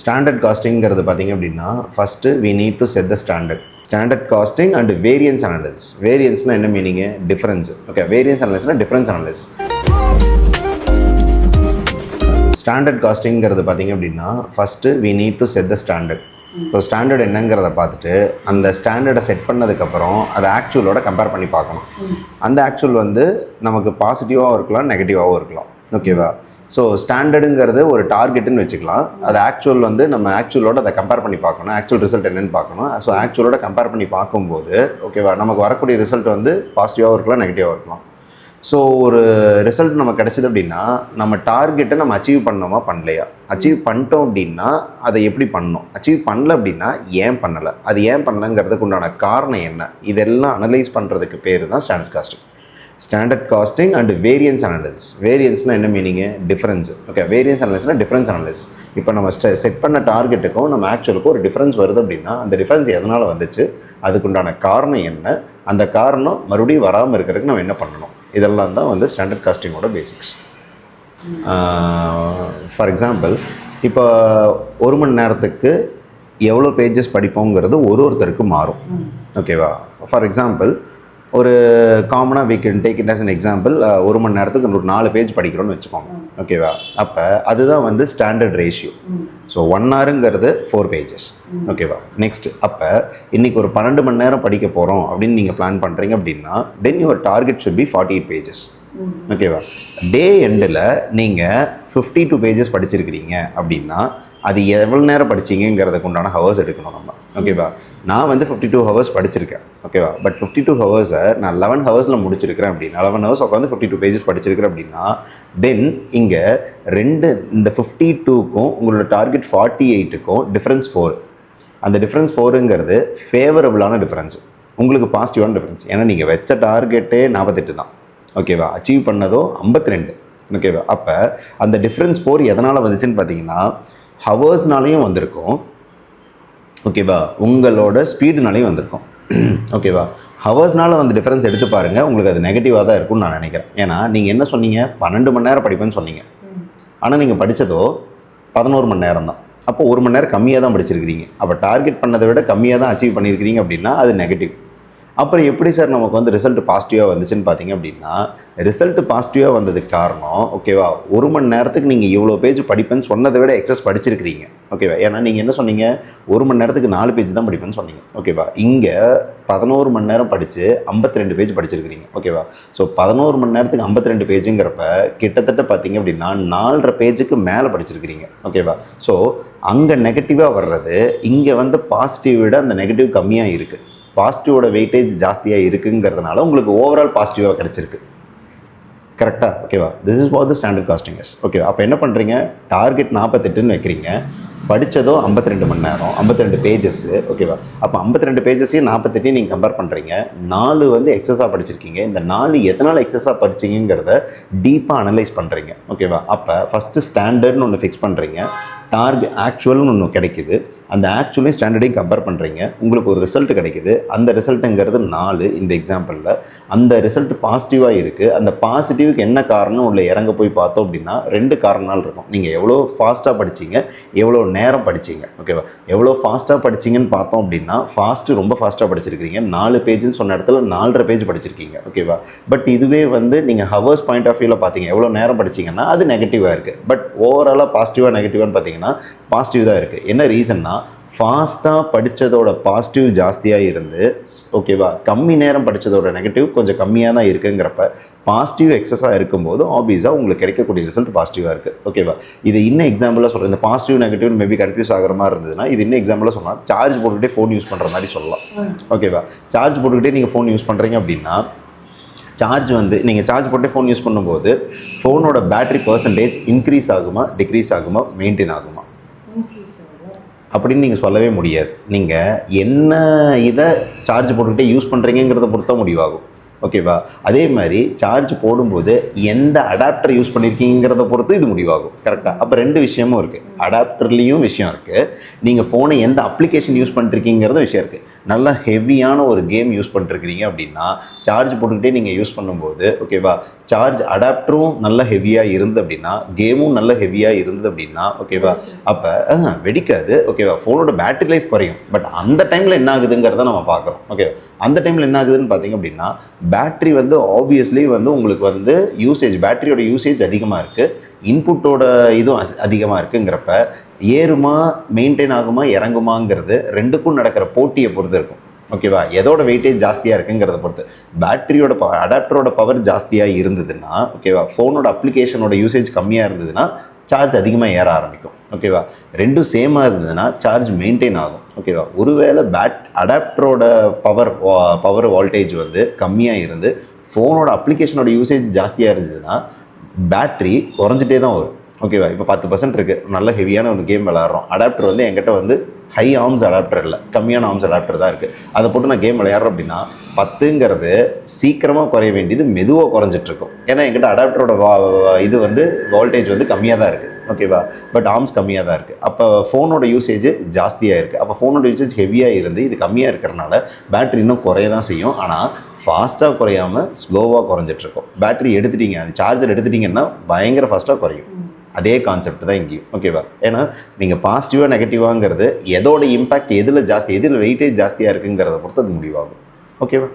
Standard காஸ்டிங்கிறது பார்த்திங்க அப்படின்னா first we need to set the standard costing and variance analysis. வேரியன்ஸ்னால் என்ன மீனிங்கு? டிஃப்ரென்ஸ். ஓகே, வேரியன்ஸ் அனாலிசிஸ்னால் டிஃப்ரென்ஸ் அனாலிசிஸ். ஸ்டாண்டர்ட் காஸ்டிங்கிறது பார்த்திங்க அப்படின்னா first we need to set the standard. So standard என்னங்கிறத பார்த்துட்டு அந்த ஸ்டாண்டர்டை செட் பண்ணதுக்கப்புறம் அதை ஆக்சுவலோட கம்பேர் பண்ணி பார்க்கணும். அந்த ஆக்சுவல் வந்து நமக்கு பாசிட்டிவாகவும் இருக்கலாம், நெகட்டிவாகவும் இருக்கலாம். ஓகேவா? ஸோ ஸ்டாண்டர்டுங்கிறது ஒரு டார்கெட்டுன்னு வச்சுக்கலாம். அது ஆக்சுவல் வந்து நம்ம ஆக்சுவலோட அதை கம்பேர் பண்ணி பார்க்கணும். ஆக்சுவல் ரிசல்ட் என்னென்னு பார்க்கணும். ஸோ ஆக்சுவலோட கம்பேர் பண்ணி பார்க்கும்போது ஓகேவா, நமக்கு வரக்கூடிய ரிசல்ட் வந்து பாசிட்டிவாகவும் இருக்கலாம், நெகட்டிவாகவும் இருக்கலாம். ஸோ ஒரு ரிசல்ட் நமக்கு கிடச்சிது அப்படின்னா நம்ம டார்கெட்டை நம்ம அச்சீவ் பண்ணோமா பண்ணலையா, அச்சீவ் பண்ணிட்டோம் அப்படின்னா அதை எப்படி பண்ணணும், அச்சீவ் பண்ணல அப்படின்னா ஏன் பண்ணலை, அது ஏன் பண்ணலைங்கிறதுக்கு உண்டான காரணம் என்ன, இதெல்லாம் அனலைஸ் பண்ணுறதுக்கு பேர் தான் standard costing. Standard costing and variance analysis. வேரியன்ஸ்னால் என்ன மீனிங்கு? டிஃப்ரென்ஸ். ஓகே, வேரியன்ஸ் அனாலிசிஸ்னால் டிஃப்ரென்ஸ் அனாலிசிஸ். இப்போ நம்ம செட் பண்ண டார்கெட்டுக்கும் நம்ம ஆக்சுவலுக்கும் ஒரு டிஃப்ரென்ஸ் வருது அப்படின்னா அந்த டிஃப்ரென்ஸ் எதனால் வந்துச்சு, அதுக்குண்டான காரணம் என்ன, அந்த காரணம் மறுபடியும் வராமல் இருக்கிறதுக்கு நம்ம என்ன பண்ணணும், இதெல்லாம் தான் வந்து ஸ்டாண்டர்ட் காஸ்டிங்கோட பேசிக்ஸ். ஃபார் எக்ஸாம்பிள், இப்போ 1 மணி நேரத்துக்கு எவ்வளோ பேஜஸ் படிப்போங்கிறது ஒருத்தருக்கு மாறும். ஓகேவா? ஃபார் எக்ஸாம்பிள், ஒரு காமனாக we can take it as an example. 1 மணி நேரத்துக்கு ஒரு 4 பேஜ் படிக்கிறோன்னு வச்சுக்கோங்க. ஓகேவா? அப்போ அதுதான் வந்து ஸ்டாண்டர்ட் ரேஷியோ. So 1 ஹவருங்கிறது 4 pages. ஓகேவா? நெக்ஸ்ட், அப்போ இன்றைக்கி ஒரு 12 மணி நேரம் படிக்க போகிறோம் அப்படின்னு நீங்கள் பிளான் பண்ணுறீங்க அப்படின்னா then your target should be 48 pages. ஓகேவா? டே எண்டில் நீங்கள் 52 பேஜஸ் படிச்சிருக்கிறீங்க அப்படின்னா அது எவ்வளோ நேரம் படிச்சிங்கிறதுக்கு உண்டான ஹவர்ஸ் எடுக்கணும் நம்ம. ஓகேவா? நான் வந்து 52 ஹவர்ஸ் படிச்சிருக்கேன். ஓகேவா? பட் 52 ஹவர்ஸை நான் 11 ஹவர்ஸில் முடிச்சிருக்கிறேன் அப்படின்னா 11 ஹவர்ஸ் உட்காந்து 52 பேஜஸ் படிச்சிருக்கிறேன் அப்படின்னா தென் இங்கே இந்த 52க்கும் உங்களோட டார்கெட் 48க்கும் டிஃப்ரென்ஸ் 4. அந்த டிஃப்ரென்ஸ் 4ங்கிறது ஃபேவரபுளான டிஃப்ரென்ஸ், உங்களுக்கு பாசிட்டிவான டிஃப்ரென்ஸ். ஏன்னா நீங்கள் வச்ச டார்கெட்டே 48 தான். ஓகேவா? அச்சீவ் பண்ணதோ 52. ஓகேவா? அப்போ அந்த டிஃப்ரென்ஸ் 4 எதனால் வந்துச்சுன்னு பார்த்தீங்கன்னா ஹவர்ஸ்னாலையும் வந்திருக்கும். ஓகேவா? உங்களோட ஸ்பீடுனாலையும் வந்திருக்கும். ஓகேவா? ஹவர்ஸ்னால வந்து டிஃப்ரென்ஸ் எடுத்து பாருங்கள், உங்களுக்கு அது நெகட்டிவாக தான் இருக்கும்னு நான் நினைக்கிறேன். ஏன்னா நீங்கள் என்ன சொன்னீங்க, 12 மணி நேரம் படிப்பேன்னு சொன்னீங்க. ஆனால் நீங்கள் படித்ததோ 11 மணி நேரம் தான். அப்போ 1 மணி நேரம் கம்மியாக தான் படிச்சிருக்கிறீங்க. அப்போ டார்கெட் பண்ணதை விட கம்மியாக தான் அச்சீவ் பண்ணியிருக்கிறீங்க அப்படின்னா அது நெகட்டிவ். அப்புறம் எப்படி சார் நமக்கு வந்து ரிசல்ட் பாசிட்டிவாக வந்துச்சுன்னு பார்த்தீங்க அப்படின்னா ரிசல்ட் பாசிட்டிவாக வந்ததுக்கு காரணம் ஓகேவா, 1 மணி நேரத்துக்கு நீங்கள் இவ்வளோ பேஜ் படிப்பேன்னு சொன்னதை விட எக்ஸஸ் படிச்சிருக்கிறீங்க. ஓகேவா? ஏன்னா நீங்கள் என்ன சொன்னீங்க, 1 மணி நேரத்துக்கு 4 பேஜ் தான் படிப்பேன்னு சொன்னீங்க. ஓகேவா? இங்கே 11 மணி நேரம் படித்து 52 பேஜ் படிச்சிருக்கிறீங்க. ஓகேவா? ஸோ 11 மணி நேரத்துக்கு 52 பேஜுங்கிறப்ப கிட்டத்தட்ட பார்த்தீங்க அப்படின்னா 4.5 பேஜுக்கு மேலே படிச்சிருக்கிறீங்க. ஓகேவா? ஸோ அங்கே நெகட்டிவாக வர்றது இங்கே வந்து பாசிட்டிவ் விட அந்த நெகட்டிவ் கம்மியாக இருக்குது. பாசிட்டிவோட வெயிட்டேஜ் ஜாஸ்தியாக இருக்குங்கிறதுனால உங்களுக்கு ஓவரால் பாசிட்டிவாக கிடச்சிருக்கு. கரெக்டாக? ஓகேவா? This is what the standard casting is. ஓகேவா? அப்போ என்ன பண்ணுறீங்க, டார்கெட் 48ன்னு வைக்கிறீங்க, படித்ததோ 52 மணி நேரம், 52 பேஜஸ்ஸு. ஓகேவா? அப்போ 52 பேஜஸையும் 48 நீங்கள் கம்பேர் பண்ணுறீங்க. 4 வந்து எக்ஸஸாக படிச்சிருக்கீங்க. இந்த 4 எதனால் எக்ஸஸாக படிச்சிங்கிறத டீப்பாக அனலைஸ் பண்ணுறீங்க. ஓகேவா? அப்போ ஃபஸ்ட்டு ஸ்டாண்டர்ட்னு ஒன்று ஃபிக்ஸ் பண்ணுறீங்க, ஆக்சுவல்னு ஒன்று கிடைக்குது. அந்த ஆக்சுவலையும் ஸ்டாண்டர்டையும் கம்பேர் பண்ணுறீங்க, உங்களுக்கு ஒரு ரிசல்ட் கிடைக்குது. அந்த ரிசல்ட்டுங்கிறது 4 இந்த எக்ஸாம்பிளில். அந்த ரிசல்ட் பாசிட்டிவாக இருக்குது. அந்த பாசிட்டிவுக்கு என்ன காரணம் உள்ள இறங்க போய் பார்த்தோம் அப்படின்னா 2 காரணங்கள் இருக்கும். நீங்கள் எவ்வளோ ஃபாஸ்ட்டாக படிச்சிங்க, எவ்வளோ நேரம் படிச்சிங்க. ஓகேவா? எவ்வளோ ஃபாஸ்ட்டாக படிச்சிங்கன்னு பார்த்தோம் அப்படின்னா ரொம்ப ஃபாஸ்ட்டாக படிச்சிருக்கீங்க. 4 பேஜுன்னு சொன்ன இடத்துல 4.5 பேஜ் படிச்சிருக்கீங்க. ஓகேவா? பட் இதுவே வந்து நீங்கள் ஹவர்ஸ் பாயிண்ட் ஆஃப் வியூவில் பார்த்தீங்க, எவ்வளோ நேரம் படிச்சிங்கன்னா அது நெகட்டிவாக இருக்குது. பட் ஓவராலாக பாசிட்டிவாக நெகட்டிவான்னு பார்த்தீங்கன்னா பாசிட்டிவ் தான் இருக்குது. என்ன ரீசன்னா, ஃபாஸ்ட்டாக படித்ததோட பாசிட்டிவ் ஜாஸ்தியாக இருந்து ஓகேவா, கம்மி நேரம் படித்ததோட நெகட்டிவ் கொஞ்சம் கம்மியாக தான் இருக்குங்கிறப்ப பாசிட்டிவ் எக்ஸஸாக இருக்கும்போது ஆப்வியஸாக உங்களுக்கு கிடைக்கக்கூடிய ரிசல்ட் பாசிட்டிவாக இருக்குது. ஓகேவா? இது இன்னும் எக்ஸாம்பிளாக சொல்கிறேன். இந்த பாசிட்டிவ் நெகட்டிவ் மேபி கன்ஃபியூஸ் ஆகிற மாதிரி இருந்ததுன்னா இது இன்னும் எக்ஸாம்பிளாக சொன்னால் சார்ஜ் போட்டுக்கிட்டே ஃபோன் யூஸ் பண்ணுற மாதிரி சொல்லலாம். ஓகேவா? சார்ஜ் போட்டுக்கிட்டே நீங்கள் ஃபோன் யூஸ் பண்ணுறீங்க அப்படின்னா சார்ஜ் வந்து நீங்கள் சார்ஜ் போட்டு ஃபோன் யூஸ் பண்ணும்போது ஃபோனோட பேட்டரி பர்சன்டேஜ் இன்க்ரீஸ் ஆகுமா, டிக்ரீஸ் ஆகுமா, மெயின்டைன் ஆகுமா அப்படின்னு நீங்கள் சொல்லவே முடியாது. நீங்கள் என்ன இதை சார்ஜ் போட்டுக்கிட்டே யூஸ் பண்ணுறீங்கிறத பொறுத்த முடிவாகும். ஓகேவா? அதே மாதிரி சார்ஜ் போடும்போது எந்த அடாப்டர் யூஸ் பண்ணியிருக்கீங்கிறத பொறுத்து இது முடிவாகும். கரெக்டாக? அப்போ 2 விஷயமும் இருக்குது. அடாப்டர்லேயும் விஷயம் இருக்குது, நீங்கள் ஃபோனை எந்த அப்ளிகேஷன் யூஸ் பண்ணிருக்கீங்கிறத விஷயம் இருக்குது. நல்லா ஹெவியான ஒரு கேம் யூஸ் பண்ணிருக்கிறீங்க அப்படின்னா சார்ஜ் போட்டுக்கிட்டே நீங்கள் யூஸ் பண்ணும்போது ஓகேவா, சார்ஜ் அடாப்டரும் நல்ல ஹெவியாக இருந்து அப்படின்னா கேமும் நல்ல ஹெவியாக இருந்தது அப்படின்னா ஓகேவா, அப்போ வெடிக்காது ஓகேவா, ஃபோனோட பேட்டரி லைஃப் குறையும். பட் அந்த டைமில் என்ன ஆகுதுங்கிறத நம்ம பார்க்குறோம். ஓகே, அந்த டைமில் என்ன ஆகுதுன்னு பார்த்தீங்க அப்படின்னா பேட்டரி வந்து ஆப்வியஸ்லி வந்து உங்களுக்கு வந்து பேட்டரியோட யூசேஜ் அதிகமாக இருக்குது, இன்புட்டோட இதுவும் அதிகமாக இருக்குங்கிறப்ப ஏறுமா மெயின்டைன் ஆகுமா இறங்குமாங்கிறது ரெண்டுக்கும் நடக்கிற போட்டியை பொறுத்து இருக்கும். ஓகேவா, எதோட வெயிட்டேஜ் ஜாஸ்தியாக இருக்குங்கிறத பொறுத்து. பேட்டரியோட அடாப்டரோட பவர் ஜாஸ்தியாக இருந்ததுன்னா ஓகேவா, ஃபோனோட அப்ளிகேஷனோட யூசேஜ் கம்மியாக இருந்ததுன்னா சார்ஜ் அதிகமாக ஏற ஆரம்பிக்கும். ஓகேவா, ரெண்டும் சேமாக இருந்ததுன்னா சார்ஜ் மெயின்டைன் ஆகும். ஓகேவா, ஒருவேளை அடாப்டரோட பவர் வோல்டேஜ் வந்து கம்மியாக இருந்து ஃபோனோட அப்ளிகேஷனோட யூசேஜ் ஜாஸ்தியாக இருந்துச்சுன்னா பேட்ரி குறைஞ்சிட்டே தான் வரும். ஓகேவா, இப்போ 10% இருக்குது, நல்ல ஹெவியான ஒரு கேம் விளையாடுறோம், அடாப்டர் வந்து என்கிட்ட வந்து ஹை ஆர்ம்ஸ் அடாப்டர் இல்லை, கம்மியான ஆர்ம்ஸ் அடாப்டர் தான் இருக்குது, அதை போட்டு நான் கேம் விளையாடுறோம் அப்படின்னா 10ங்கிறது சீக்கிரமாக குறைய வேண்டியது மெதுவாக குறைஞ்சிட்ருக்கும். ஏன்னா என்கிட்ட அடாப்டரோட இது வந்து வோல்டேஜ் வந்து கம்மியாக தான் இருக்குது. ஓகேவா, பட் ஆர்ம்ஸ் கம்மியாக தான் இருக்குது. அப்போ ஃபோனோட யூசேஜ் ஜாஸ்தியாக இருக்குது. அப்போ ஃபோனோட யூசேஜ் ஹெவியாக இருந்து இது கம்மியாக இருக்கிறனால பேட்டரி இன்னும் குறைய தான் செய்யும். ஆனால் ஃபாஸ்ட்டாக குறையாமல் ஸ்லோவாக குறைஞ்சிட்ருக்கும். பேட்டரி எடுத்துட்டீங்க, சார்ஜர் எடுத்துட்டிங்கன்னா பயங்கர ஃபாஸ்ட்டாக குறையும். அதே கான்செப்ட் தான் இங்கேயும். ஓகேவா, ஏன்னா நீங்கள் பாசிட்டிவாக நெகட்டிவாங்கிறது எதோட இம்பாக்ட் எதில் வெயிட்டேஜ் ஜாஸ்தியாக இருக்குங்கிறத பொறுத்து அது முடிவாகும். ஓகேவா.